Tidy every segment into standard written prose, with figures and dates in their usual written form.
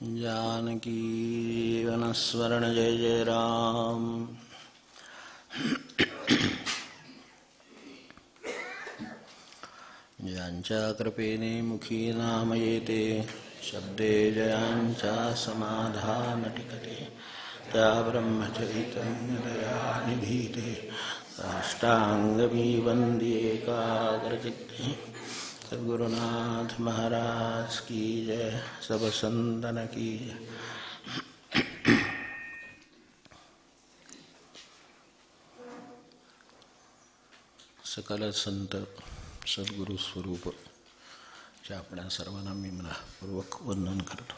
जानकी जीवनस्मरण जय जय राम। ज्यांच्या कृपेने मुखी नाम येते, शब्दे जयांच्या समाधान टिकते, त्या ब्रह्मचैतन्यदयानिधीते, साष्टांगमी वंदिये एकाग्रचित्ते। सद्गुरुनाथ महाराज की जय, सब संतन की जय। सकल संत सद्गुरु स्वरूप च्या आपल्या सर्वांना मी मनापूर्वक वंदन करतो।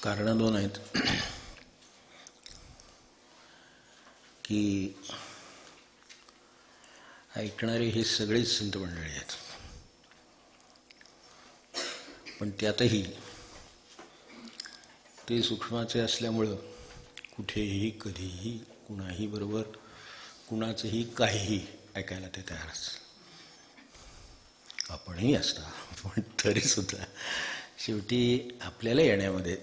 कारण दोन आहेत की ऐकणारी ही सगळीच संत मंडळी आहेत, पण त्यातही ते सूक्ष्माचे असल्यामुळं कुठेही कधीही कुणाही बरोबर कुणाचंही काहीही ऐकायला ते तयारच। आपणही असता, पण तरीसुद्धा शेवटी आपल्याला येण्यामध्ये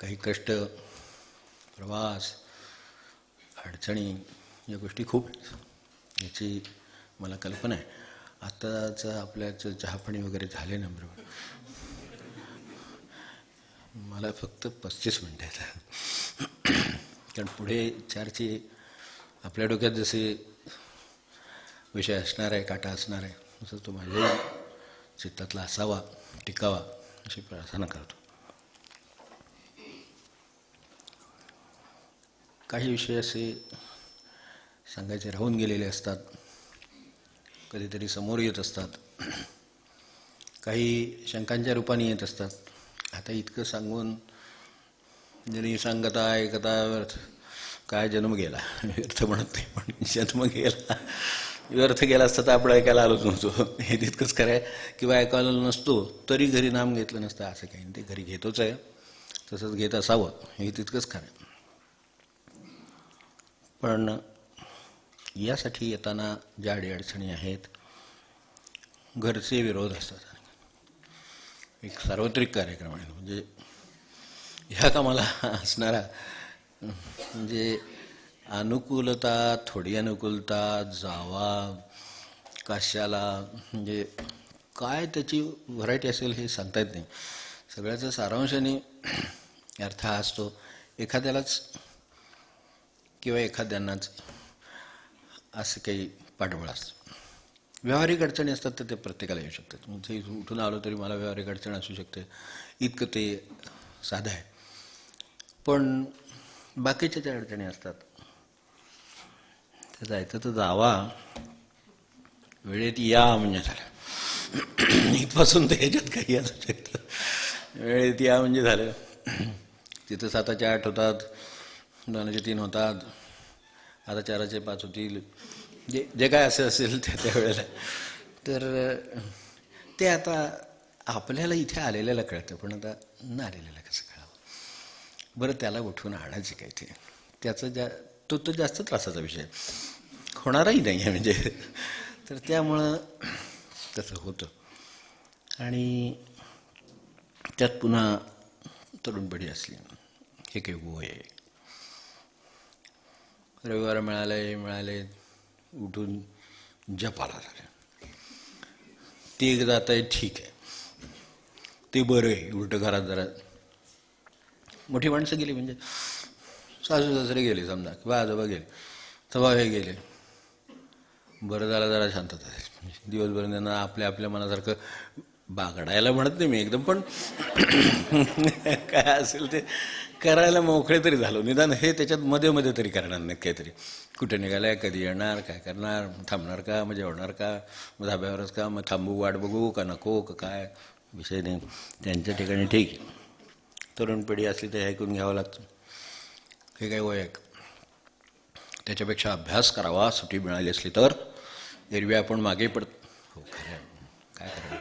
काही कष्ट, प्रवास, अडचणी या गोष्टी खूप आहेत, याची मला कल्पना आहे। आत्ताचं आपल्याचं चहापाणी वगैरे झाले ना बरोबर, मला फक्त 35 मिनटं आहेत, कारण पुढे चारची आपल्या डोक्यात जसे विषय असणार आहे, काटा असणार आहे, तसं तो माझ्याही चित्तातला असावा, टिकावा अशी प्रार्थना करतो। काही विषय असे सांगायचे राहून गेलेले असतात, कधीतरी समोर येत असतात, काही शंकांच्या रूपाने येत असतात। आता इतकं सांगून जरी सांगता ऐकता व्यर्थ, काय जन्म गेला, व्यर्थ म्हणत नाही पण जन्म गेला, व्यर्थ गेला असता तर आपण ऐकायला आलोच नव्हतो, हे तितकंच खरं आहे। किंवा ऐकायला नसतो तरी घरी नाम घेतलं नसतं असं काही नाही, ते घरी घेतोच आहे, तसंच घेत असावं हे तितकंच खरं आहे। पण यासाठी येताना ज्या अडीअडचणी आहेत, घरचे विरोध असतात, एक सार्वत्रिक कार्यक्रम आहे, म्हणजे ह्या कामाला असणारा म्हणजे अनुकूलता, थोडी अनुकूलता, जावा कशाला, म्हणजे काय त्याची व्हरायटी असेल हे सांगता येत नाही। सगळ्याचा सारांशाने अर्थ हा असतो, एखाद्यालाच किंवा एखाद्यांनाच असं काही पाठबळ असतं। व्यावहारिक अडचणी असतात तर ते प्रत्येकाला येऊ शकतात, म्हणजे उठून आलो तरी मला व्यावहारिक अडचण असू शकते, इतकं ते साधं आहे। पण बाकीच्या ज्या अडचणी असतात तर जायचं तर जावा, वेळेत या म्हणजे झालं, इथपासून तर ह्याच्यात काही असू शकतं, वेळेत या म्हणजे झालं। तिथं 7चे 8 होतात, 2चे 3 होतात, आता 4चे 5 होतील, जे काय असं असेल त्या वेळेला, तर ते आता आपल्याला इथे आलेल्याला कळतं, पण आता न आलेल्याला कसं कळावं बरं। त्याला उठून आणायचे काय, ते त्याचं तो जास्त त्रासाचा विषय होणारही नाही आहे, म्हणजे तर त्यामुळं तसं होतं। आणि त्यात पुन्हा तरुणपणी असली, हे काही वय आहे, रविवार मिळाले उठून जपाला झाले, ते एक जात आहे, ठीक आहे, ते बरं आहे। उलटं घरात जरा मोठी माणसं गेली, म्हणजे सासू सासरे गेले समजा, किंवा आजोबा गेले, तेव्हा हे गेले, बरं झालं, जरा शांतता आहे, दिवसभर त्यांना आपल्या मनासारखं बागडायला म्हणत नाही मी एकदम, पण काय असेल ते करायला मोकळे तरी झालो, निदान हे त्याच्यात मध्ये मध्ये तरी करणार नाही काहीतरी, कुठे निघालाय, कधी येणार, काय करणार, थांबणार का, मग जेवणार का, मग धाब्यावरच का, मग थांबू, वाट बघू का नको का, काय विषय नाही, त्यांच्या ठिकाणी ठीक आहे। तरुण पिढी असली तर ऐकून घ्यावं लागतं, हे काय वय आहे, त्याच्यापेक्षा अभ्यास करावा, सुट्टी मिळाली असली तर, एरवी आपण मागे पडत, हो खरं आहे, काय करावं,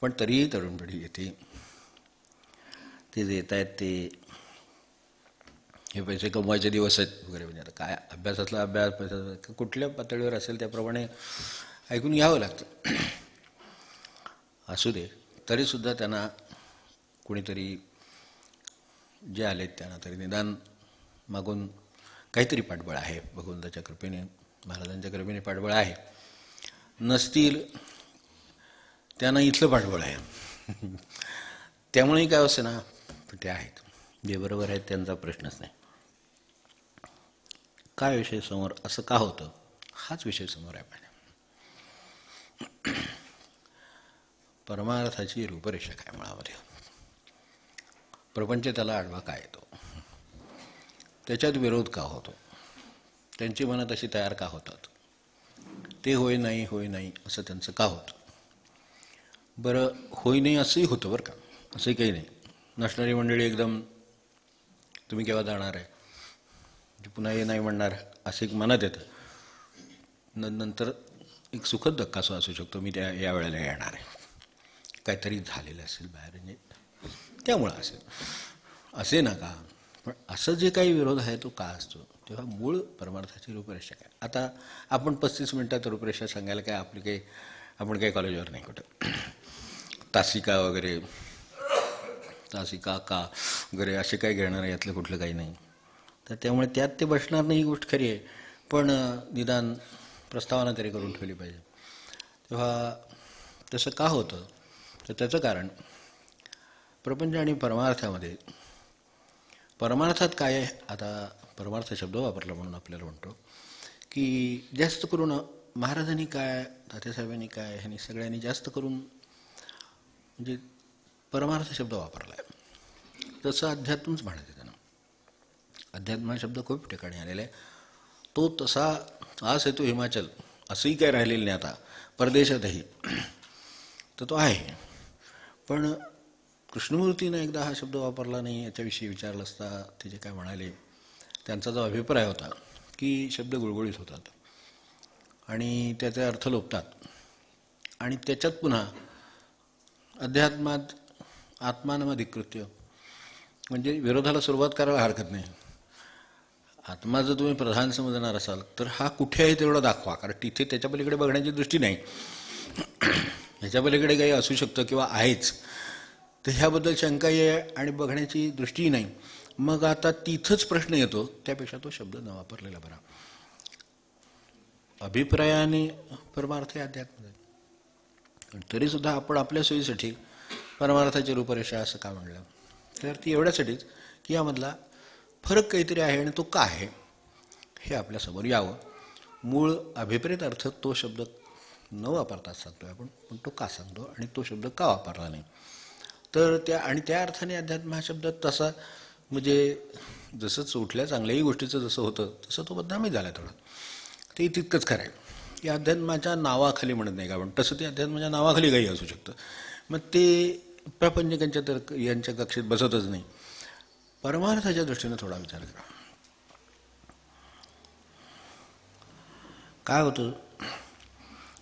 पण तरीही तरुण पिढी येते, ते देत आहेत, ते हे पैसे कमवायचे दिवस आहेत वगैरे, म्हणजे आता काय अभ्यासातला अभ्यास, पैसा कुठल्या पातळीवर असेल त्याप्रमाणे ऐकून घ्यावं लागतं. असू दे, तरीसुद्धा त्यांना कोणीतरी जे आलेत त्यांना तरी निदान मागून काहीतरी पाठबळ आहे. भगवंताच्या कृपेने, महाराजांच्या कृपेने पाठबळ आहे. नसतील त्यांना इथलं पाठबळ आहे. त्यामुळेही काय असे ना, पण ते आहेत, जे बरोबर आहेत त्यांचा प्रश्नच नाही. काय विषय समोर असं का होतं, हाच विषय समोर आहे. पाहिजे परमार्थाची रूपरेषा काय मुळामध्ये, प्रपंच त्याला आडवा काय येतो, त्याच्यात विरोध का होतो, त्यांची मनं तशी तयार का होतात, ते होय नाही होय नाही असं त्यांचं का होतं. बरं, होय नाही असंही होतं बरं का, असंही काही नाही. नसणारी मंडळी एकदम तुम्ही केव्हा जाणार आहे, पुन्हा हे नाही म्हणणार असं एक मनात येतं. नंतर एक सुखद धक्का असू शकतो, मी या वेळेला येणार आहे, काहीतरी झालेलं असेल बाहेर, म्हणजे त्यामुळं असेल, असे नका. पण असं जे काही विरोध आहे तो का असतो, तेव्हा मूळ परमार्थाची रूपरेषा काय. आता आपण 35 मिनिटात रूपरेषा सांगायला काय आपली काही, आपण काही कॉलेजवर नाही कुठं तासिका वगैरे, तासिका का वगैरे असे काही घेणार आहे, यातलं कुठलं काही नाही. तर त्यामुळे त्यात ते बसणार नाही, ही गोष्ट खरी आहे. पण निदान प्रस्तावना तरी करून ठेवली पाहिजे. तेव्हा तसं का होतं, तर त्याचं कारण प्रपंच आणि परमार्थामध्ये, परमार्थात काय आहे, आता परमार्थ शब्द वापरला म्हणून आपल्याला म्हणतो की जास्त करून महाराजांनी काय, तात्यासाहेबांनी काय, ह्यांनी सगळ्यांनी जास्त करून म्हणजे परमार्थ शब्द वापरला आहे. तसं अध्यात्मच म्हणायचं त्यांना. अध्यात्म हा शब्द खूप ठिकाणी आलेला आहे. तो तसा आज येतो हिमाचल, असंही काय राहिलेलं नाही आता, परदेशातही तर तो आहे. पण कृष्णमूर्तीनं एकदा हा शब्द वापरला नाही, याच्याविषयी विचारलं असता ते जे काय म्हणाले, त्यांचा जो अभिप्राय होता की शब्द गुळगुळीत होतात आणि त्याचे अर्थ लोपतात, आणि त्याच्यात पुन्हा अध्यात्मात आत्मानमधिकृत्य, म्हणजे विरोधाला सुरुवात करायला हरकत नाही. आत्मा जर तुम्ही प्रधान समजणार असाल तर हा कुठे आहे तेवढं दाखवा, कारण तिथे त्याच्या पलीकडे बघण्याची दृष्टी नाही. ह्याच्या पलीकडे काही असू शकतं किंवा आहेच, तर ह्याबद्दल शंकाही आहे आणि बघण्याची दृष्टीही नाही. मग आता तिथंच प्रश्न येतो, त्यापेक्षा तो शब्द न वापरलेला बरा. अभिप्रायाने परमार्थ हे अध्यात्म आहे, पण तरीसुद्धा आपण आपल्या सोयीसाठी परमार्थाची रूपरेषा असं का म्हणलं, तर ती एवढ्यासाठीच की यामधला फरक काहीतरी आहे आणि तो का आहे हे आपल्यासमोर यावं. मूळ अभिप्रेत अर्थ तो शब्द न वापरता सांगतोय आपण, पण तो का सांगतो आणि तो शब्द का वापरला नाही, तर त्या अर्थाने अध्यात्म हा शब्द तसा म्हणजे जसं चोटल्या चांगल्याही गोष्टीचं जसं होतं तसं तो बदनामी झाला थोडा. ते तितकंच खरं आहे की अध्यात्माच्या नावाखाली म्हणत नाही का, पण तसं ते अध्यात्माच्या नावाखाली काही असू शकतं. मग ते प्रापंचिकांच्या तर यांच्या कक्षेत बसतच नाही. परमार्थाच्या दृष्टीनं थोडा विचार करा. काय होतं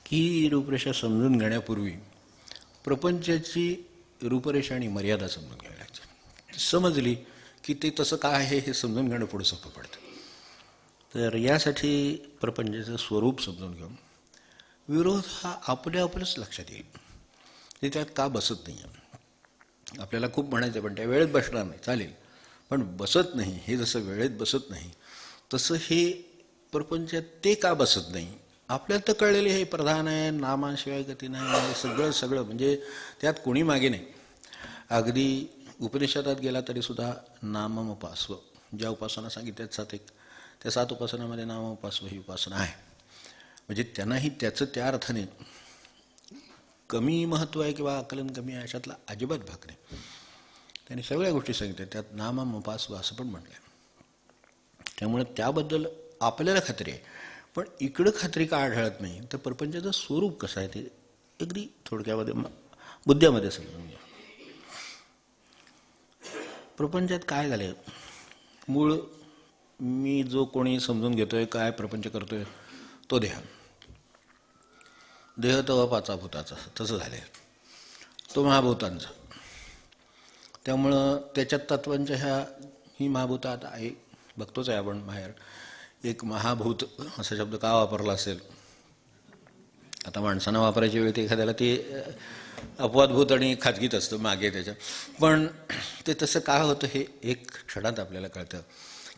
की रूपरेषा समजून घेण्यापूर्वी प्रपंचाची रूपरेषा आणि मर्यादा समजून घ्यावी लागते. समजली की ते तसं काय आहे हे समजून घेणं पुढं सोपं पडतं. तर यासाठी प्रपंचाचं स्वरूप समजून घेऊन विरोध हा आपल्याच लक्षात येईल, ते त्यात का बसत नाही आहे. आपल्याला खूप म्हणायचं पण त्या वेळेत बसणार नाही, चालेल, पण बसत नाही. हे जसं वेळेत बसत नाही तसं हे प्रपंचात ते का बसत नाही, आपल्याला तर कळलेले हे प्रधान आहे, नामाशिवाय गती नाही, सगळं म्हणजे त्यात कोणी मागे नाही. अगदी उपनिषदात गेला तरीसुद्धा नामम उपास्व, ज्या उपासना सांगितल्यात त्या 7 उपासनामध्ये नाम उपास्व ही उपासना आहे. म्हणजे त्यांनाही त्याचं त्या अर्थाने कमी महत्त्व आहे किंवा आकलन कमी आहे अशातला अजिबात भाग नाही. त्यांनी सगळ्या गोष्टी सांगितल्या, त्यात नामम उपास्व असं पण म्हटलं आहे. त्यामुळे त्याबद्दल आपल्याला खात्री आहे. पण इकडं खात्री का आढळत नाही, तर प्रपंचाचं स्वरूप कसं आहे ते अगदी थोडक्यामध्ये मुद्द्यामध्ये समजून घ्या. प्रपंचात काय झालं, मूळ मी जो कोणी समजून घेतोय काय प्रपंच करतोय तो देह तवा 5 भूताचा, तसं झालं आहे तो महाभूतांचा. त्यामुळं त्याच्यात तत्वांच्या ही महाभूतात आहे, बघतोच आहे आपण बाहेर. एक महाभूत असा शब्द का वापरला असेल, आता आता माणसांना वापरायची वेळ ते एखाद्याला ते अपवादभूत आणि खाजगीत असतं मागे त्याच्या. पण ते तसं का होतं हे एक क्षणात आपल्याला कळतं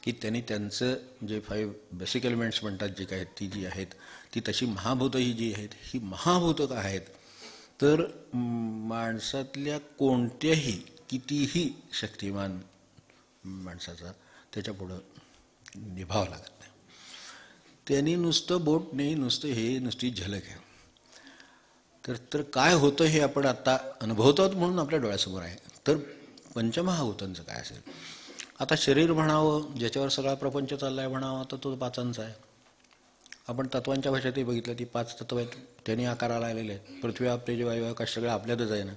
की त्यांनी त्यांचं जे 5 बेसिक एलिमेंट्स म्हणतात जे काय ती जी आहेत ती तशी महाभूतं ही जी आहेत ही महाभूतं का आहेत, तर माणसातल्या कोणत्याही कितीही शक्तिमान माणसाचा त्याच्यापुढं निभावं लागत नाही. त्यांनी नुसतं बोट नाही, नुसतं हे नुसती झलक आहे. तर काय होतं हे आपण आत्ता अनुभवतो म्हणून आपल्या डोळ्यासमोर आहे. तर पंचमहाभूतांचं काय असेल? आता शरीर म्हणावं, ज्याच्यावर सगळा प्रपंच चालला आहे म्हणावं, तर तो पाचांचा आहे. आपण तत्वांच्या भाषेतही बघितलं ती 5 तत्व आहेत, त्यांनी आकाराला आलेले आहेत. पृथ्वी, आप, तेज, वायू, आकाश सगळं आपल्यातच आहे ना.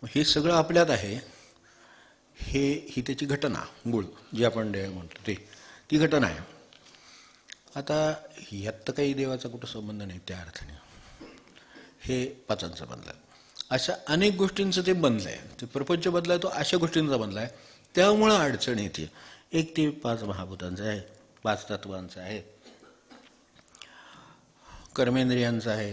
हे सगळं आपल्यात आहे. ही त्याची घटना, मूळ जी आपण देह म्हणतो ती घटना आहे. आता यात तर काही देवाचा कुठं संबंध नाही त्या अर्थाने. हे पाचांचं बनलं. अशा अनेक गोष्टींचं ते बनलं आहे. ते प्रपंच बदलाय तो अशा गोष्टींचा बनला आहे. त्यामुळं अडचण येते. एक ते 5 महाभूतांचं आहे, 5 तत्वांचं आहे, कर्मेंद्रियांचं आहे,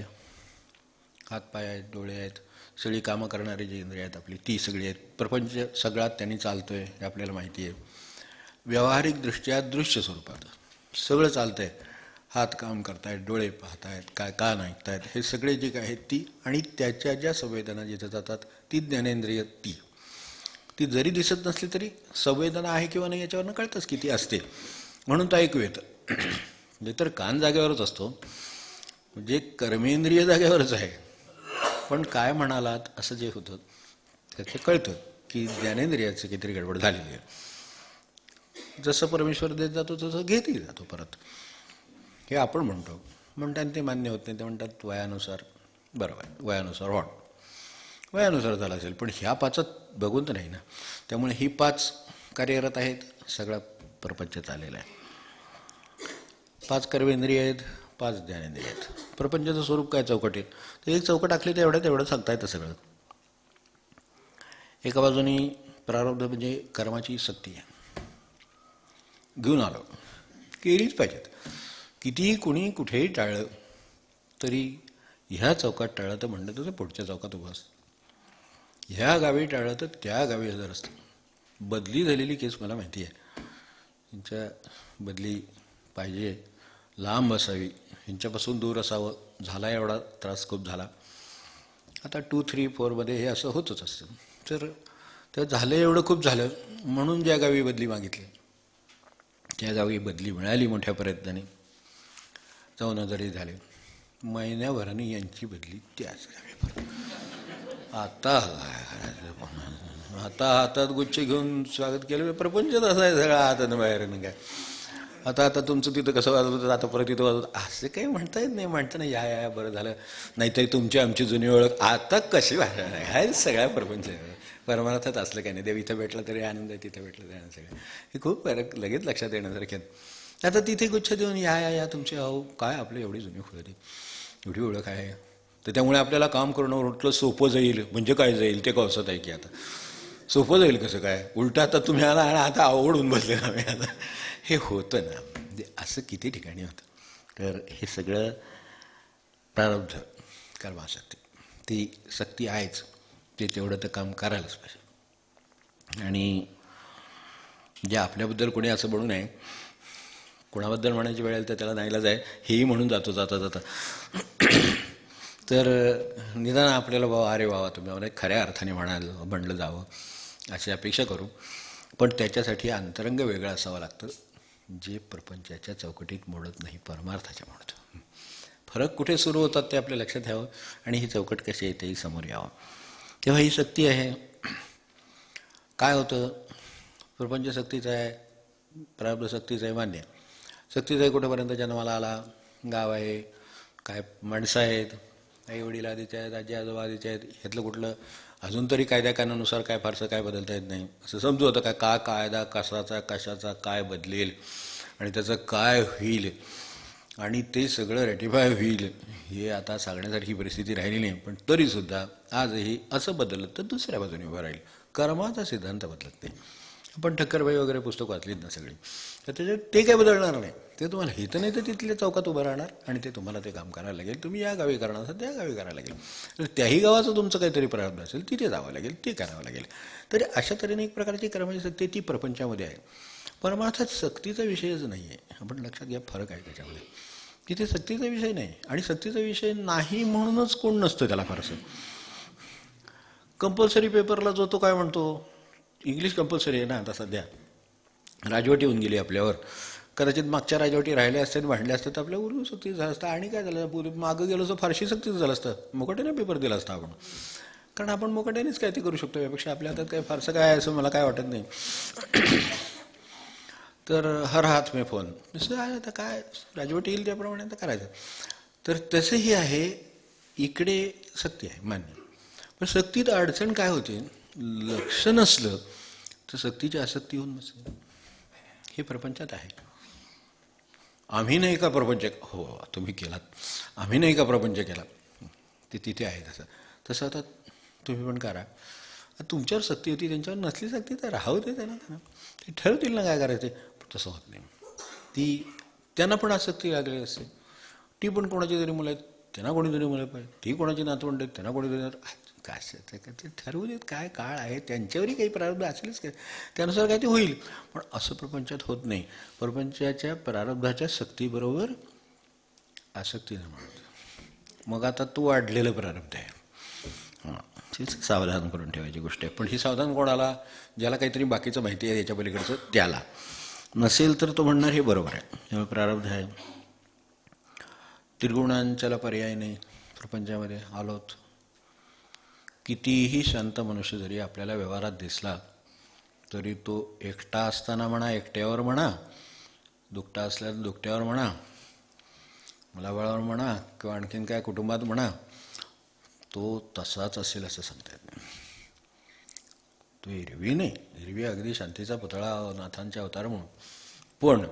हातपाय आहेत, डोळे आहेत, सगळी कामं करणारी जी इंद्रिय आहेत आपली ती सगळी आहेत. प्रपंच सगळ्यात त्यांनी चालतो आहे हे आपल्याला माहिती आहे. व्यावहारिकदृष्ट्या दृश्य स्वरूपात सगळं चालतं आहे. हात काम करतायत, डोळे पाहतायत, काय कान ऐकतायत, हे सगळे जे काय आहेत ती, आणि त्याच्या ज्या संवेदना जिथे जातात ती ज्ञानेंद्रिय ती जरी दिसत नसली तरी संवेदना आहे किंवा नाही याच्यावरनं कळतंच की ती असते. म्हणून तर ऐकू येतं. म्हणजे तर कान जागेवरच असतो, म्हणजे कर्मेंद्रिय जागेवरच आहे. पण काय म्हणालात असं जे होतं त्याचं कळतं की ज्ञानेंद्रियाचं काहीतरी गडबड झालेली आहे. जसं परमेश्वर देत जातो तसं घेतही जातो परत, हे आपण म्हणतो. म्हणताना ते मान्य होत नाही. ते म्हणतात वयानुसार. बरोबर, वयानुसार वयानुसार झालं असेल, पण ह्या 5 बघून तर नाही ना. त्यामुळे ही 5 कार्यरत आहेत, सगळा प्रपंच चाललेला आहे. 5 कर्मेंद्रिय आहेत, 5 ज्ञानेंद्रिय आहेत. प्रपंचाचं स्वरूप काय चौकटीत, तर एक चौकट आखली तर तेवढं सांगता येतं सगळं. एका बाजूनी प्रारब्ध म्हणजे कर्माची सक्ती आहे, घेऊन आलो, केलीच पाहिजेत. कितीही कुणी कुठेही टाळलं तरी ह्या चौकात टाळलं तर म्हणलं तर पुढच्या चौकात उभं असतं. ह्या गावी टाळलं तर त्या गावी हजर असतं. बदली झालेली केस मला माहिती आहे. यांच्या बदली पाहिजे, लांब असावी, ह्यांच्यापासून दूर असावं. झाला एवढा त्रास खूप झाला. आता 2, 3, 4मध्ये हे असं होतच असतं. तर झालं एवढं खूप झालं म्हणून ज्या गावी बदली मागितली त्या गावी बदली मिळाली मोठ्या प्रयत्नाने. जाऊन जरी झाले, महिन्याभराने यांची बदली त्याच गावी परत. आता हातात गुच्छ घेऊन स्वागत केलं. प्रपंचच असा आहे सगळा हातानं बाहेरनं काय. आता तुमचं तिथं कसं वाजत होतं, आता परत तिथं वाजवत, असं काही म्हणता येत नाही. म्हणतं ना या बरं झालं, नाहीतरी तुमची आमची जुनी ओळख आता कशी वाटणार आहे. हा सगळ्या प्रपंच परमार्थात असलं काही नाही. देव इथं भेटला तरी आनंद आहे, तिथं भेटलं तरी आनंद. सगळं हे खूप लगेच लक्षात येण्यासारख्या. आता तिथे गुच्छ देऊन या तुमचे अहो काय आपलं एवढी जुनी होती, एवढी ओळख आहे, तर त्यामुळे आपल्याला काम करणं उलटलं सोपं जाईल. म्हणजे काय जाईल ते कळसत आहे की आता सोपं जाईल कसं काय, उलटं आता तुम्ही आला आणि आता आवडून बसले आम्ही आता. हे होतं ना, म्हणजे असं किती ठिकाणी होतं. तर हे सगळं प्रारब्ध कर्माशक्ती, ती शक्ती आहेच, ते तेवढं तर काम करायलाच पाहिजे. आणि जे आपल्याबद्दल कोणी असं म्हणू नये, कोणाबद्दल म्हणायची वेळ आली तर त्याला नाईलाज आहे हेही म्हणून जाता तर निदान आपल्याला बाबा अरे बाबा तुम्ही मला खऱ्या अर्थाने म्हणलं जावं अशी अपेक्षा करू. पण त्याच्यासाठी अंतरंग वेगळं असावं लागतं, जे प्रपंचाच्या चौकटीत मोडत नाही, परमार्थाच्या मोडतं. फरक कुठे सुरू होतात ते आपल्या लक्षात घ्यावं आणि ही चौकट कशी आहे तेही समोर यावं. तेव्हा ही शक्ती आहे. काय होतं, प्रपंच शक्तीचं आहे, प्रारब्ध शक्तीचं आहे, मान्य. शक्तीचं आहे कुठेपर्यंत, जन्माला आला, गाव आहे, काय माणसं आहेत, आई वडील आधीचे आहेत, आजी आजोबा आधीचे आहेत, ह्यातलं कुठलं अजून तरी कायद्याकानुसार काय फारसं काय बदलता येत नाही असं समजू होतं. का कायदा कशाचा काय बदलेल आणि त्याचं काय होईल आणि ते सगळं रेटिफाय होईल हे आता सांगण्यासारखी परिस्थिती राहिली नाही. पण तरीसुद्धा आजही असं बदललं तर दुसऱ्या बाजूने उभं राहील. कर्माचा सिद्धांत बदलत नाही. आपण ठक्करबाई वगैरे पुस्तक वाचलीत ना सगळी, तर त्याच्यात ते काय बदलणार नाही. ते तुम्हाला हित नाही तर तिथल्या चौकात उभं राहणार आणि ते तुम्हाला ते काम करायला लागेल. तुम्ही या गावी करणार असाल त्या गावी करायला लागेल. तर त्याही गावाचं तुमचं काहीतरी प्रारब्ध असेल तिथे जावं लागेल, ते करावं लागेल. तर अशा तऱ्हेने एक प्रकारची कर्माची सक्ती ती प्रपंचामध्ये आहे. परमार्थात सक्तीचा विषयच नाही आहे. आपण लक्षात घ्या, फरक आहे त्याच्यामध्ये. तिथे सक्तीचा विषय नाही, आणि सक्तीचा विषय नाही म्हणूनच कोण नसतं त्याला फारसं. कंपल्सरी पेपरला जो तो काय म्हणतो, इंग्लिश कंपल्सरी आहे ना आता सध्या, राजवटी होऊन गेली आपल्यावर. कदाचित मागच्या राजवटी राहिल्या असतात, भांडल्या असतात तर आपल्या उर्दू सक्ती झालं असतं. आणि काय झालं, पूर्वी मागं गेलो तर फारशी सक्तीचं झालं असतं, मुकाट्याने पेपर दिला असता आपण. कारण आपण मुकाट्यानेच काय ते करू शकतो, यापेक्षा आपल्या हातात काय फारसं काय आहे असं मला काय वाटत नाही. तर हर हात में फोन असं आहे. आता काय राजवटी येईल त्याप्रमाणे आता करायचं. तर तसंही आहे, इकडे सक्ती आहे मान्य. पण सक्तीत अडचण काय होते, लक्ष नसलं तर सक्तीची आसक्ती होऊन नसेल. हे प्रपंचात आहे. आम्ही नाही का प्रपंच, हो तुम्ही केलात, आम्ही नाही का प्रपंच केला, ते तिथे आहे. तसं तसं आता तुम्ही पण करा. तुमच्यावर सक्ती होती, त्यांच्यावर नसली सक्ती तर राहू दे त्यांना, ते ठरवतील ना काय करायचे. तसं होत नाही. ती त्यांना पण आसक्ती लागलेली असते. ती पण कोणाची तरी मुलं आहेत, त्यांना कोणीतरी मुलं पाहिजे, ती कोणाची नातवंड आहेत, त्यांना कोणीतरी काय ते ठरवू देत. काय काळ आहे, त्यांच्यावरही काही प्रारब्ध असेलच काय, त्यानुसार काय ते होईल. पण असं प्रपंचात होत नाही. प्रपंचाच्या प्रारब्धाच्या सक्तीबरोबर आसक्ती निर्माण होते. मग आता तो वाढलेलं प्रारब्ध आहे. हां, तीच सावधान करून ठेवायची गोष्ट आहे. पण ही सावधान कोणाला, ज्याला काहीतरी बाकीचं माहिती आहे याच्या पलीकडचं, त्याला. नसेल तर तो म्हणणार हे बरोबर आहे, त्यामुळे प्रारब्ध आहे. त्रिगुणांच्याला पर्याय नाही. प्रपंचामध्ये आलोत, कितीही शांत मनुष्य जरी आपल्याला व्यवहारात दिसला तरी तो एकटा असताना म्हणा, एकट्यावर म्हणा, दुकटा असल्यास दुकट्यावर म्हणा, मुलाबाळावर म्हणा, किंवा आणखीन काय कुटुंबात म्हणा, तो तसाच असेल असं सांगता येत नाही. तो एरवी नाही, एरवी अगदी शांतीचा पुतळा, नाथांचे अवतार म्हणून. पण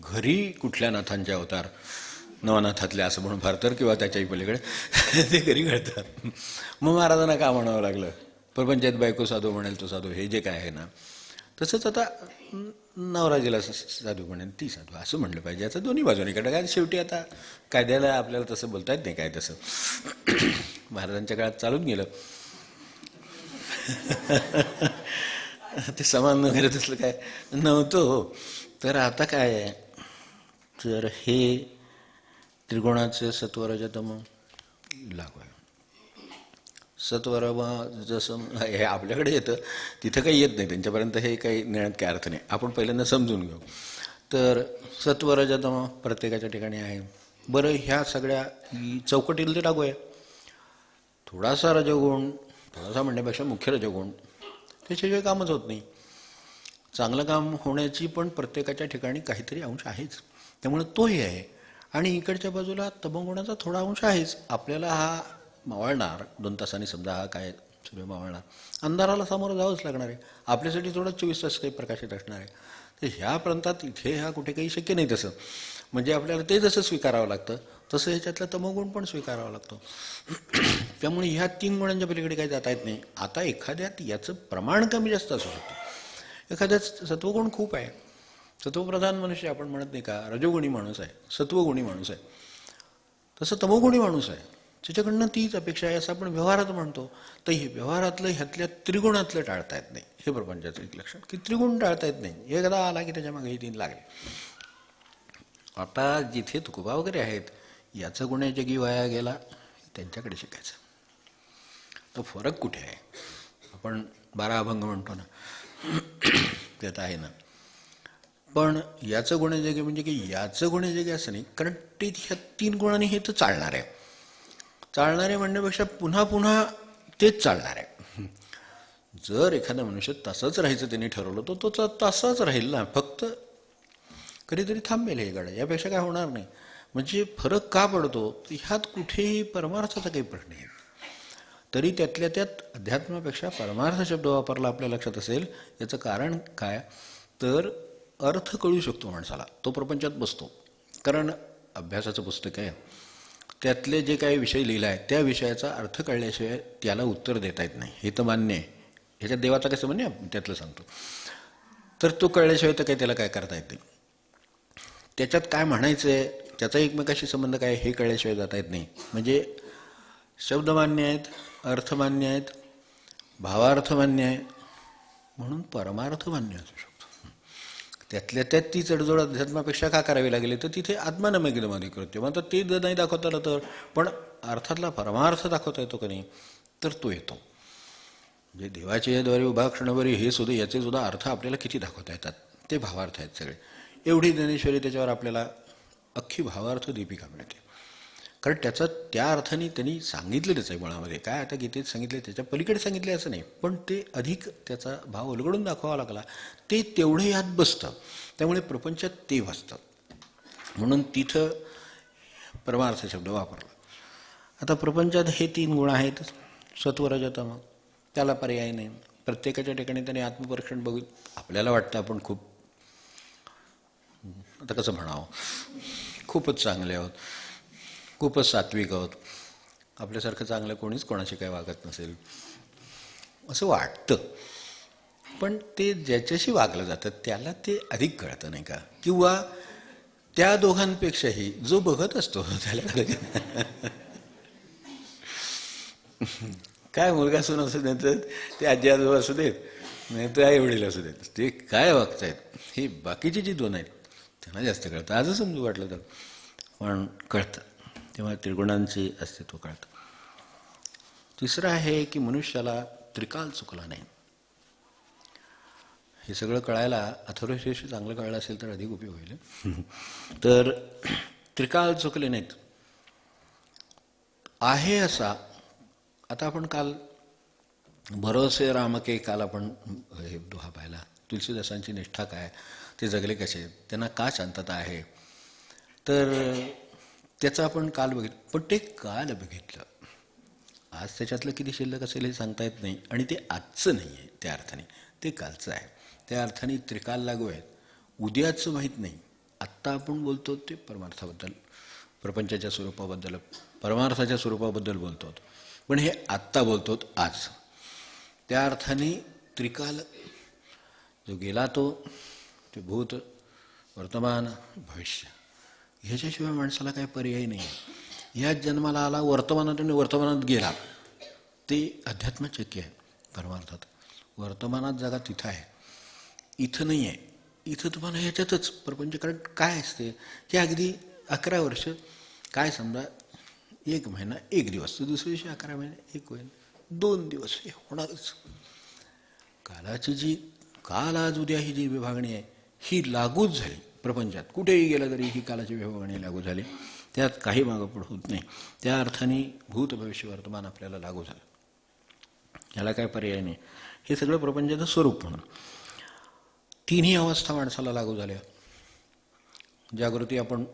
घरी कुठल्या नाथांचे अवतार, नवनाथातले असं म्हणून फार तर, किंवा त्याच्याही पलीकडे ते घरी घडतात. मग महाराजांना का म्हणावं लागलं, प्रपंचात बायको साधू म्हणेल तो साधू, हे जे काय आहे ना, तसंच आता नवराजीला साधू म्हणेल ती साधू असं म्हणलं पाहिजे. याचं दोन्ही बाजूनीकडं काय, शेवटी आता कायद्याला आपल्याला तसं बोलता येत नाही काय तसं. महाराजांच्या काळात चालून गेलं. ते समान वगैरे तसलं काय नव्हतं हो. तर आता काय आहे, तर हे त्रिगुणाचे सत्वरजतम लागू आहे. सत्वर जसं हे आपल्याकडे येतं तिथं काही येत नाही, त्यांच्यापर्यंत हे काही नेण्यात काय अर्थ नाही. आपण पहिल्यांदा समजून घेऊ. तर सत्वरजतम प्रत्येकाच्या ठिकाणी आहे. बरं, ह्या सगळ्या चौकटीला ते लागू आहे. थोडासा रजगुण, थोडासा म्हणण्यापेक्षा मुख्य रजगुण, त्याच्याशिवाय कामच होत नाही. चांगलं काम होण्याची पण प्रत्येकाच्या ठिकाणी काहीतरी अंश आहेच, त्यामुळे तोही आहे. आणि इकडच्या बाजूला तमोगुणाचा थोडा अंश आहेच. आपल्याला हा मावळणार 2 तासांनी, समजा हा काय सूर्य मावळणार, अंधाराला सामोरं जावंच लागणार आहे. आपल्यासाठी थोडं 24 तास काही प्रकाशित असणार आहे. तर ह्या प्रांतात इथे ह्या कुठे काही शक्य नाही तसं. म्हणजे आपल्याला ते जसं स्वीकारावं लागतं तसं ह्याच्यातला तमोगुण पण स्वीकारावा लागतो. त्यामुळे ह्या 3 गुणांच्या पलीकडे काही जाता येत नाही. आता एखाद्यात याचं प्रमाण कमी जास्त असू शकतं. एखाद्यात सत्वगुण खूप आहे, सत्वप्रधान मनुष्य आपण म्हणत नाही का, रजोगुणी माणूस आहे, सत्वगुणी माणूस आहे, तसं तमोगुणी माणूस आहे, त्याच्याकडनं तीच अपेक्षा आहे असं आपण व्यवहारात म्हणतो. तर हे व्यवहारातलं ह्यातल्या त्रिगुणातलं टाळता येत नाही. हे प्रपंचाचं एक लक्षण, की त्रिगुण टाळता येत नाही. एकदा आला की त्याच्या मागे 3 लागले. आता जिथे तुकोबा वगैरे आहेत, याचं गुन्हे जगी वाया गेला, त्यांच्याकडे शिकायचं. तो फरक कुठे आहे. आपण 12 अभंग म्हणतो ना, त्यात आहे ना. पण याचं गुन्हेजगी म्हणजे की याचं गुन्हेजगी असं नाही, कारण ते ह्या 3 गुणांनी हे तर चालणार आहे. चालणारे म्हणण्यापेक्षा पुन्हा पुन्हा तेच चालणार आहे. जर एखादा मनुष्य तसंच राहायचं त्यांनी ठरवलं तर तो तसाच राहील ना, फक्त कधीतरी थांबेल हे गाडं, यापेक्षा काय होणार नाही. म्हणजे फरक का पडतो, ह्यात कुठेही परमार्थाचा काही प्रश्न आहे. तरी त्यातल्या त्यात अध्यात्मापेक्षा परमार्थ शब्द वापरला आपल्या लक्षात असेल. याचं कारण काय, तर अर्थ कळू शकतो माणसाला, तो प्रपंचात बसतो. कारण अभ्यासाचं पुस्तक आहे, त्यातले जे काही विषय लिहिला आहे त्या विषयाचा अर्थ कळल्याशिवाय त्याला उत्तर देता येत नाही. हे तर मान्य आहे. ह्याच्यात देवाचा कसं म्हणजे त्यातलं सांगतो. तर तो कळल्याशिवाय तर काही त्याला काय करता येत नाही. त्याच्यात काय म्हणायचं आहे, त्याचा एकमेकाशी संबंध काय हे कळल्याशिवाय जाता येत नाही. म्हणजे शब्द मान्य आहेत, अर्थ मान्य आहेत, भावार्थ मान्य आहे, म्हणून परमार्थ मान्य असू शकतो. त्यातल्या त्यात ती तडजोड अध्यात्मापेक्षा का करावी लागली, तर तिथे आत्मानमेकदमादी कृत्य मग ते जर नाही दाखवता आलं तर, पण अर्थातला परमार्थ दाखवता येतो का नाही, तर तो येतो. म्हणजे देवाच्या याद्वारे उभा क्षणभरी हे सुद्धा याचे सुद्धा अर्थ आपल्याला किती दाखवता येतात, ते भावार्थ आहेत सगळे. एवढी ज्ञानेश्वरी त्याच्यावर आपल्याला अख्खी भावार्थ दीपिका मिळते. कारण त्याचं त्या अर्थाने त्यांनी सांगितलेलंच आहे मुळामध्ये. काय आता गीतेत सांगितले त्याच्या पलीकडे सांगितले असं नाही, पण ते अधिक त्याचा भाव उलगडून दाखवावा लागला, ते तेवढं यात बसतं. त्यामुळे प्रपंचात ते बसतं, म्हणून तिथं परमार्थ शब्द वापरला. आता प्रपंचात हे 3 गुण आहेत, सत्व रज तम, त्याला पर्याय नाही. प्रत्येकाच्या ठिकाणी त्याने आत्मपरीक्षण बघून आपल्याला वाटतं आपण खूप, आता कसं म्हणावं, खूपच चांगले आहोत, खूपच सात्विक आहोत, आपल्यासारखं चांगलं कोणीच कोणाशी काही वागत नसेल असं वाटतं. पण ते ज्याच्याशी वागलं जातं त्याला ते अधिक कळतं, नाही का? किंवा त्या दोघांपेक्षाही जो बघत असतो त्याला काय मुलगा सून असू देत, ते आजी आजोबा असू देत, नाही तर आई वडील असू देत, ते काय वागतायत हे बाकीची जी 2 आहेत त्यांना जास्त कळतं. आजच समजू वाटलं तर, पण कळतं. तेव्हा त्रिगुणांचे अस्तित्व कळतं. तिसरं आहे की मनुष्याला त्रिकाल चुकला नाही. हे सगळं कळायला अथर्वशीर्ष चांगलं कळलं असेल तर अधिक उपयोग होईल. तर त्रिकाल चुकले नाहीत. आहे असा, आता आपण काल भरोसे रामके, काल आपण हे दोहा पाहिला. तुलसीदासांची निष्ठा काय, ते जगले कसे, त्यांना का शांतता आहे, तर त्याचं आपण काल बघितलं. पण ते काल बघितलं, आज त्याच्यातलं किती शिल्लक असेल हे सांगता येत नाही, आणि ते आजचं नाही आहे त्या अर्थाने, ते कालचं आहे. त्या अर्थाने त्रिकाल लागू आहेत. उद्याचं माहीत नाही. आत्ता आपण बोलतो ते परमार्थाबद्दल, प्रपंचाच्या स्वरूपाबद्दल, परमार्थाच्या स्वरूपाबद्दल बोलतो, पण हे आत्ता बोलतो आज. त्या अर्थाने त्रिकाल जो गेला तो, ते भूत, वर्तमान, भविष्य, ह्याच्याशिवाय माणसाला काही पर्याय नाही आहे. ह्याच जन्माला आला, वर्तमानातून वर्तमानात गेला, ते अध्यात्मचक्य आहे. परमार्थात वर्तमानात जागा तिथं आहे, इथं नाही आहे. इथं तुम्हाला ह्याच्यातच प्रपंच. कारण काय असते की अगदी 11 वर्ष, काय समजा 1 महिना 1 दिवस, तर दुसऱ्या दिवशी 11 महिने 1 महिना 2 दिवस, हे होणारच. कालाची जी काल आज उद्या ही जी विभागणी आहे ही लागूच झाली प्रपंचात. कुठेही गेलं तरी ही कालाची विभागणी लागू झाली, त्यात काही मागंपुढं होत नाही. त्या अर्थाने भूत, भविष्य, वर्तमान आपल्याला लागू झालं, याला काय पर्याय नाही. हे सगळं प्रपंचाचं स्वरूप म्हणून 3ही अवस्था माणसाला लागू झाल्या. जागृती आपण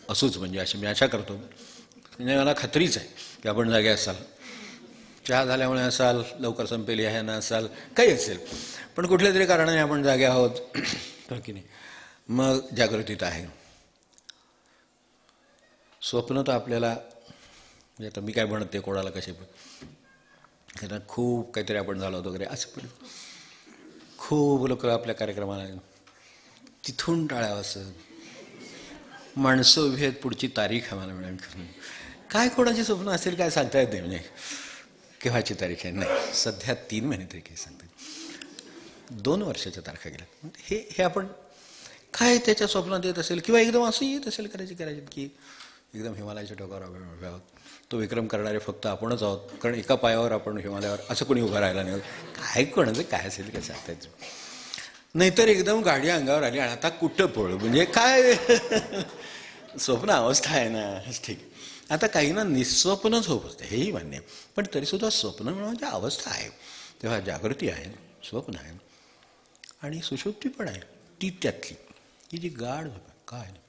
असोच, म्हणजे अशी मी आशा करतो, म्हणजे मला खात्रीच आहे की आपण जागे असाल. चहा झाल्यामुळे असाल, लवकर संपेल ह्यानं असाल, काही असेल, पण कुठल्या तरी कारणाने आपण जागे आहोत की नाही, मग जागृतीत आहे. स्वप्न तर आपल्याला, म्हणजे आता मी काय म्हणते कोणाला कसे, पण खूप काहीतरी आपण झालो वगैरे असं, पण खूप लोक आपल्या कार्यक्रमाला तिथून टाळावं असं, माणसं उभी आहेत, पुढची तारीख आम्हाला मिळेल. काय कोणाची स्वप्न असेल काय सांगता येत नाही, म्हणजे केव्हाची तारीख आहे नाही, सध्या 3 महिने तरी काही सांगता येत, 2 वर्षाच्या तारखा गेल्या. हे आपण काय त्याच्या स्वप्नात येत असेल, किंवा एकदम असं येत असेल करायची की एकदम हिमालयाच्या टोकावर उभे आहोत, तो विक्रम करणारे फक्त आपणच आहोत, कारण एका पायावर आपण हिमालयावर असं कोणी उभं राहिला नाही. काय कोणाचं काय असेल काय सांगतायचं. नाहीतर एकदम गाडी अंगावर आली आणि आता कुठं पळ, म्हणजे काय स्वप्न अवस्था आहे ना. ठीक, आता काहींना निस्वप्नच होत असते, हेही मान्य आहे, पण तरीसुद्धा स्वप्न म्हणजे अवस्था आहे. तेव्हा जागृती आहे, स्वप्न आहे, आणि सुषुप्ती पण आहे. ती त्यातली की जी गाढ झोप आहे, काय नाही.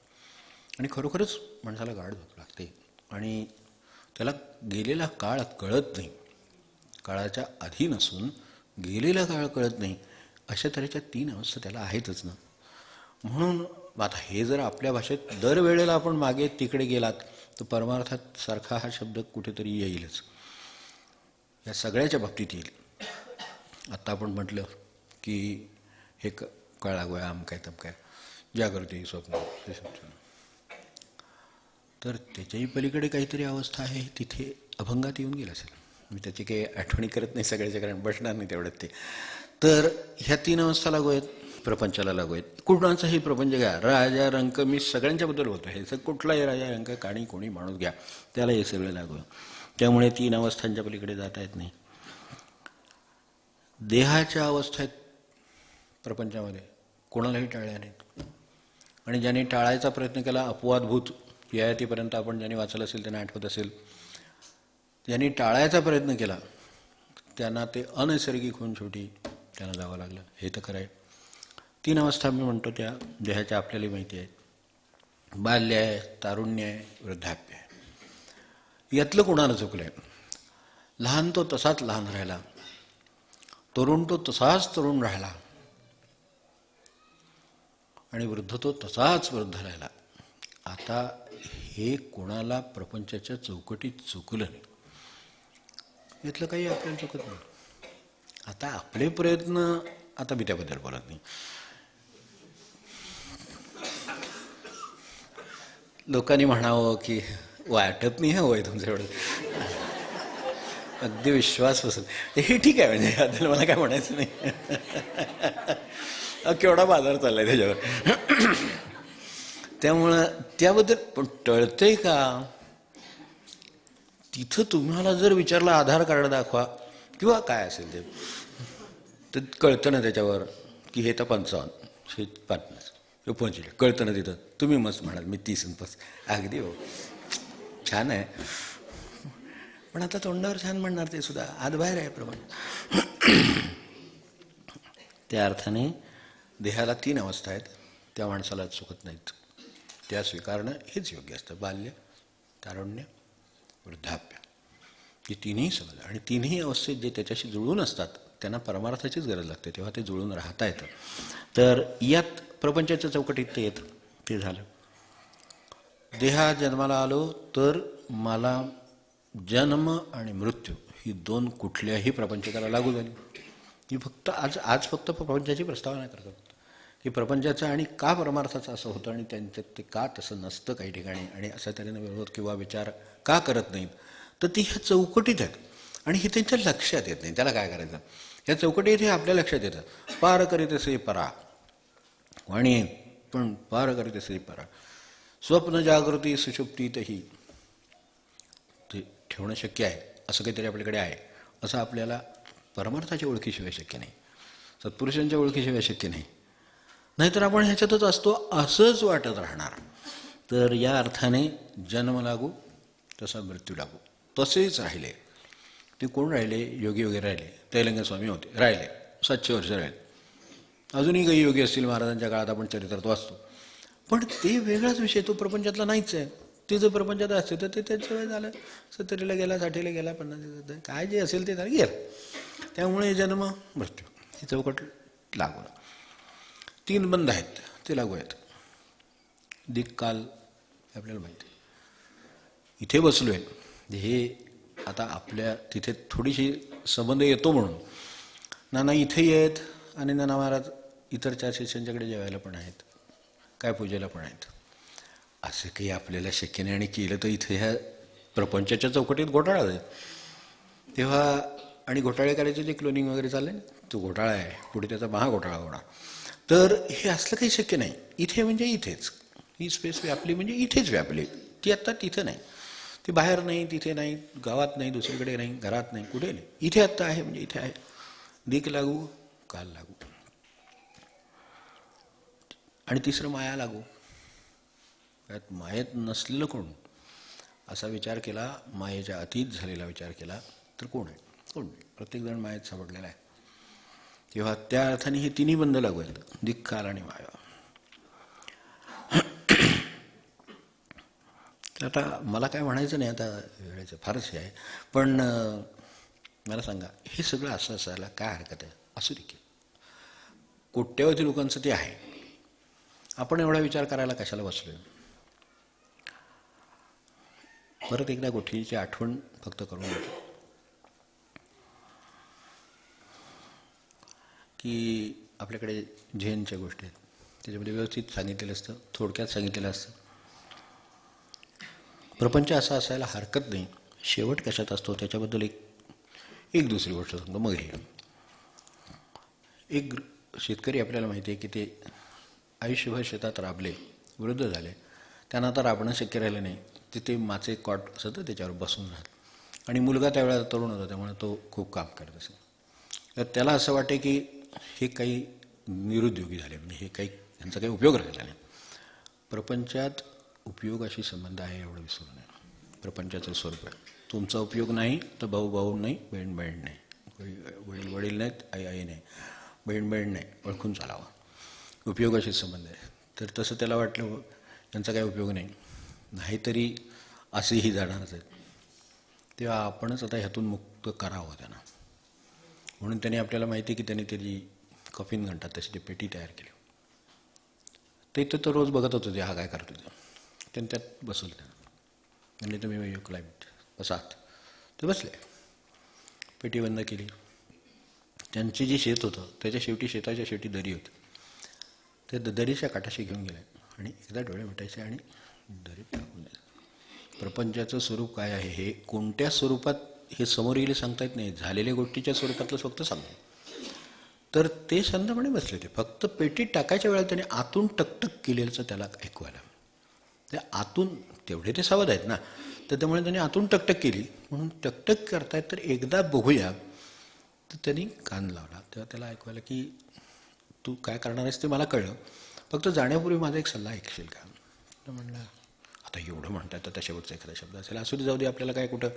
आणि खरोखरच माणसाला गाढ झोप लागते, आणि त्याला गेलेला काळ कळत नाही, काळाच्या अधीन असून गेलेला काळ कळत नाही, अशा तऱ्हेच्या 3 अवस्था त्याला आहेतच ना. म्हणून आता हे जर आपल्या भाषेत दरवेळेला आपण मागे तिकडे गेलात तर परमार्थात सारखा हा शब्द कुठेतरी येईलच, या सगळ्याच्या बाबतीत येईल. आत्ता आपण म्हटलं की हे कळला गोया आम काय तम काय जागृती स्वप्न तर त्याच्याही पलीकडे काहीतरी अवस्था आहे तिथे अभंगात येऊन गेला असेल. मी त्याची काही आठवणी करत नाही सगळ्याच्या, कारण बसणार नाही तेवढ्यात ते. तर ह्या 3 अवस्था लागू आहेत, प्रपंचाला लागू आहेत. कुणाचाही प्रपंच घ्या, राजा रंक, मी सगळ्यांच्याबद्दल होतो हे सग कुठलाही राजा रंक काणी कोणी माणूस घ्या, त्याला हे सगळं लागू आहे. त्यामुळे 3 अवस्थांच्या पलीकडे जाता येत नाही. देहाच्या अवस्था आहेत प्रपंचामध्ये, कोणालाही टाळल्या नाहीत. आणि ज्यांनी टाळायचा प्रयत्न केला, अपवादभूत ययातीपर्यंत आपण ज्यांनी वाचलं असेल त्यांना आठवत असेल, ज्यांनी टाळायचा प्रयत्न केला त्यांना ते अनैसर्गिक होऊन शेवटी त्यांना जावं लागलं. हे तर खरं आहे. 3 अवस्था मी म्हणतो त्या देहाच्या आपल्याला माहिती आहेत. बाल्य आहे, तारुण्य आहे, वृद्धाप्य आहे. यातलं कोणाला चुकलं आहे? लहान तो तसाच लहान राहिला, तरुण तो तसाच तरुण राहिला, आणि वृद्ध तो तसाच वृद्ध राहिला. आता हे कोणाला प्रपंचाच्या चौकटीत चुकलं नाही. यातलं काही आपल्याला चुकत नाही. आता आपले प्रयत्न, आता मी त्याबद्दल बोलत नाही. लोकांनी म्हणावं की वाटत नाही वय तुमचं एवढं, अगदी विश्वास बसत, हे ठीक आहे, म्हणजे याबद्दल मला काय म्हणायचं नाही. केवढा बाजार चाललाय त्याच्यावर. त्यामुळं त्याबद्दल पण टळतंय का? तिथं तुम्हाला जर विचारलं आधार कार्ड दाखवा किंवा काय असेल ते, तर कळतं ना त्याच्यावर की हे तर 55, हे 50, हे 25, कळतं ना तिथं. तुम्ही मस्त म्हणाल मी 30 अगदी हो छान आहे, पण आता तोंडावर छान म्हणणार ते सुद्धा आत बाहेर आहे प्रमाण. त्या अर्थाने देहाला 3 अवस्था आहेत, त्या माणसाला चुकत नाहीत. त्या स्वीकारणं हेच योग्य असतं. बाल्य, तारुण्य, वृद्धाप्य, ही 3ही समज. आणि 3ही अवस्थेत जे त्याच्याशी जुळून असतात त्यांना परमार्थाचीच गरज लागते, तेव्हा ते जुळून राहता येतं. तर यात प्रपंचाच्या चौकटीत ते येतं, ते झालं. देहा जन्माला आलो तर मला जन्म आणि मृत्यू ही 2 कुठल्याही प्रपंचकाला लागू झाली. ही फक्त आज फक्त प्रपंचाची प्रस्तावना करतात की प्रपंचाचं आणि का परमार्थाचं असं होतं, आणि त्यांच्यात ते का तसं नसतं काही ठिकाणी, आणि असा त्याने विरोध किंवा विचार का करत नाहीत. तर ती ह्या चौकटीत आहेत आणि हे त्यांच्या लक्षात येत नाही. त्याला काय करायचं? ह्या चौकटीत हे आपल्या लक्षात येतं. पार करीत असे परा, वाणी पण पार करीत असे परा, स्वप्न जागृती सुषुप्तीतही ते ठेवणं शक्य आहे. असं काहीतरी आपल्याकडे आहे, असं आपल्याला परमार्थाच्या ओळखीशिवाय शक्य नाही, सत्पुरुषांच्या ओळखीशिवाय शक्य नाही. नाहीतर आपण ह्याच्यातच असतो असंच वाटत राहणार. तर या अर्थाने जन्म लागू तसा मृत्यू लागू, तसेच राहिले. ते कोण राहिले? योगी वगैरे राहिले, तैलंग स्वामी होते, राहिले 700 वर्ष राहिले. अजूनही काही योगी असतील महाराजांच्या काळात, आपण चरित्रात वाचतो. पण ते वेगळाच विषय, तो प्रपंचातला नाहीच आहे. ते जर प्रपंचात असते तर ते त्याच्या वेळ झालं, 70ला गेला, 60ला गेला, 50 काय जे असेल ते त्याला गेलं. त्यामुळे जन्म मृत्यू ही चौकट लागू. 3 बंध आहेत ते लागू आहेत. दिक्काल आपल्याला माहिती आहे. इथे बसलो आहे हे आता आपल्या तिथे थोडीशी संबंध येतो म्हणून नाना इथेही आहेत, आणि नाना महाराज इतर 4 शिष्यांच्याकडे जेवायला पण आहेत, काय पूजेला पण आहेत. असं काही आपल्याला शक्य नाही. आणि केलं तर इथे ह्या प्रपंचाच्या चौकटीत घोटाळा आहे. तेव्हा आणि घोटाळे करायचे जे क्लोनिंग वगैरे चालले तो घोटाळा आहे, पुढे त्याचा महाघोटाळा होणार. तर हे असलं काही शक्य नाही. इथे म्हणजे इथेच, ही स्पेस व्यापली म्हणजे इथेच व्यापली. ती आत्ता तिथं नाही, ती बाहेर नाही, तिथे नाही, गावात नाही, दुसरीकडे नाही, घरात नाही, कुठे नाही, इथे आत्ता आहे म्हणजे इथे आहे. दिक लागू, काल लागू, आणि तिसरं माया लागू. त्यात मायेत नसलेलं कोण असा विचार केला, मायेच्या अतीत झालेला विचार केला तर कोण आहे? कोण नाही. प्रत्येकजण मायेत सापडलेला आहे. तेव्हा त्या अर्थाने हे 3ही बंध लागू आहेत, दिक, काल आणि माया. आता मला काय म्हणायचं नाही, आता वेळेचं फारच हे आहे, पण मला सांगा, हे सगळं असं असायला काय हरकत आहे? असू दे की, कोट्यावधी लोकांचं ते आहे. आपण एवढा विचार करायला कशाला बसलोय? परत एकदा गोष्टीची आठवण फक्त करून की आपल्याकडे झेनच्या गोष्टी आहेत, त्याच्यामध्ये व्यवस्थित सांगितलेलं असतं, थोडक्यात सांगितलेलं असतं. प्रपंच असा असायला हरकत नाही. शेवट कशात असतो त्याच्याबद्दल एक दुसरी गोष्ट सांगतो. मग हे एक शेतकरी आपल्याला माहिती आहे की ते आयुष्यभर शेतात राबले, वृद्ध झाले, त्यांना आता राबणं शक्य राहिलं नाही. तिथे माचे कॉट असं तर त्याच्यावर बसून राहत आणि मुलगा त्यावेळेला तरुण होता, त्यामुळे तो खूप काम करत असे. तर त्याला असं वाटे की हे काही निरुद्योगी झाले, म्हणजे हे काही यांचा काही उपयोग राहिला नाही. प्रपंचात उपयोगाशी संबंध आहे एवढं विसरू नये. प्रपंचाचं स्वरूप आहे. तुमचा उपयोग नाही तर भाऊ भाऊ नाही, बहीण बहीण नाही, वडील वडील नाहीत, आई आई नाही, बहीण बहीण नाही, ओळखून चालावं. उपयोगाशी संबंध आहे. तर तसं त्याला वाटलं यांचा काही उपयोग नाही, नाहीतरी असेही जाणारच आहेत, तेव्हा आपणच आता ह्यातून मुक्त करावं त्यांना. म्हणून त्याने आपल्याला माहिती आहे की त्याने त्याची कफीन घंटात तशी ती पेटी तयार केली. ते तर रोज बघत होतो ते हा काय करतो ते. त्याने त्यात बसवलं त्यानं, म्हणजे तुम्ही क्लायमेट बसात ते बसले. पेटी बंद केली. त्यांची जी शेत होतं त्याच्या शेवटी शेताच्या शेवटी दरी होती. ते दरीच्या काठाशी घेऊन गेले आणि एकदा डोळे मिटायचे आणि दरीत टाकून द्यायचे. प्रपंचाचं स्वरूप काय आहे हे कोणत्या स्वरूपात हे समोर येईल सांगता येत नाही. झालेल्या गोष्टीच्या स्वरूपातलं फक्त सांगतो. तर ते शांतपणे बसले. ते फक्त पेटीत टाकायच्या वेळेला त्याने आतून टकटक केलेलं त्याला ऐकू आलं. ते आतून तेवढे ते सावध आहेत ना, तर त्यामुळे त्यांनी आतून टकटक केली. म्हणून टकटक करतायत तर एकदा बघूया. तर त्यांनी कान लावला. तेव्हा त्याला ऐकू आलं की तू काय करणार आहेस ते मला कळलं, फक्त जाण्यापूर्वी माझा एक सल्ला ऐकशील का. तर म्हणलं आता एवढं म्हणतात तर त्या शेवटचा एखादा शब्द असेल, असू दे, जाऊ दे, आपल्याला काय कुठं,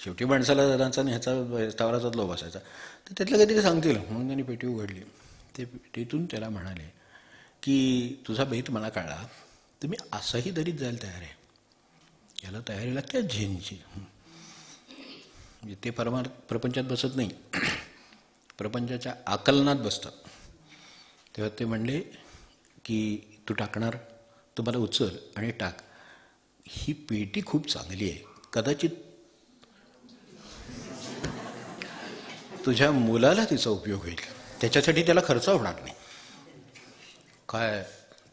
शेवटी माणसाला दादांचा ह्याचा स्थावराचाच लोभ असायचा, तर त्यातलं काहीतरी सांगतील. म्हणून त्यांनी पेटी उघडली. ते पेटीतून त्याला म्हणाले की तुझा बेत मला कळला, तर मी असंही दरीत जायला तयार आहे. याला तयारी लागते झेनची. ते प्रपंचात बसत नाही, प्रपंचाच्या आकलनात बसतात. तेव्हा ते म्हणले की तू टाकणार तर मला उचल आणि टाक. ही पेटी खूप चांगली आहे, कदाचित तुझ्या मुलाला तिचा उपयोग होईल, त्याच्यासाठी त्याला खर्च होणार नाही. काय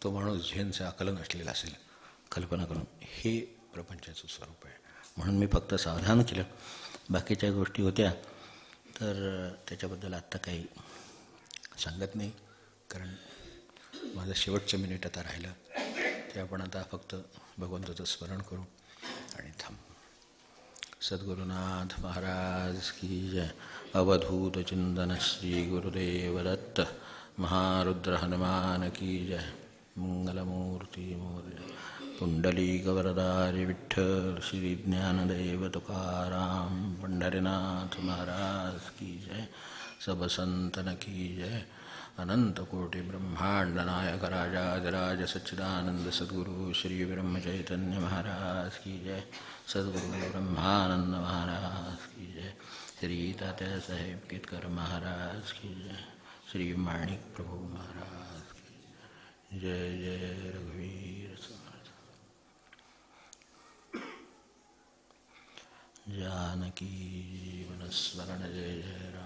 तो माणूस झेनचं आकलन असलेला असेल, कल्पना करून. हे प्रपंचाचं स्वरूप आहे. म्हणून मी फक्त सावधान केलं. बाकीच्या गोष्टी होत्या तर त्याच्याबद्दल आत्ता काही सांगत नाही, कारण माझं शेवटचं मिनिट आता राहिलं. ते आपण आता फक्त भगवंताचं स्मरण करू आणि थांबू. सद्गुरुनाथ महाराज की जय. अवधूत चिंतन श्री गुरुदेव दत्त. महारुद्र हनुमान की जय. मंगलमूर्ती मोरया. पुंडलीक वरदारी विठ्ठल श्री ज्ञानदेव तुकाराम पंढरीनाथ महाराज की जय. सब संतन की जय. अनंत कोटि ब्रह्मांड नायक राजाधिराज सच्चिदानंद सद्गुरु श्री ब्रह्म चैतन्य महाराज की जय. सद्गुरु ब्रह्मानंद महाराज की जय. श्री तात्या साहेब केतकर महाराज की जय. श्री माणिक प्रभु महाराज की जय. जय रघुवीर समर्थ. जानकी जीवन स्मरण जय जय राम.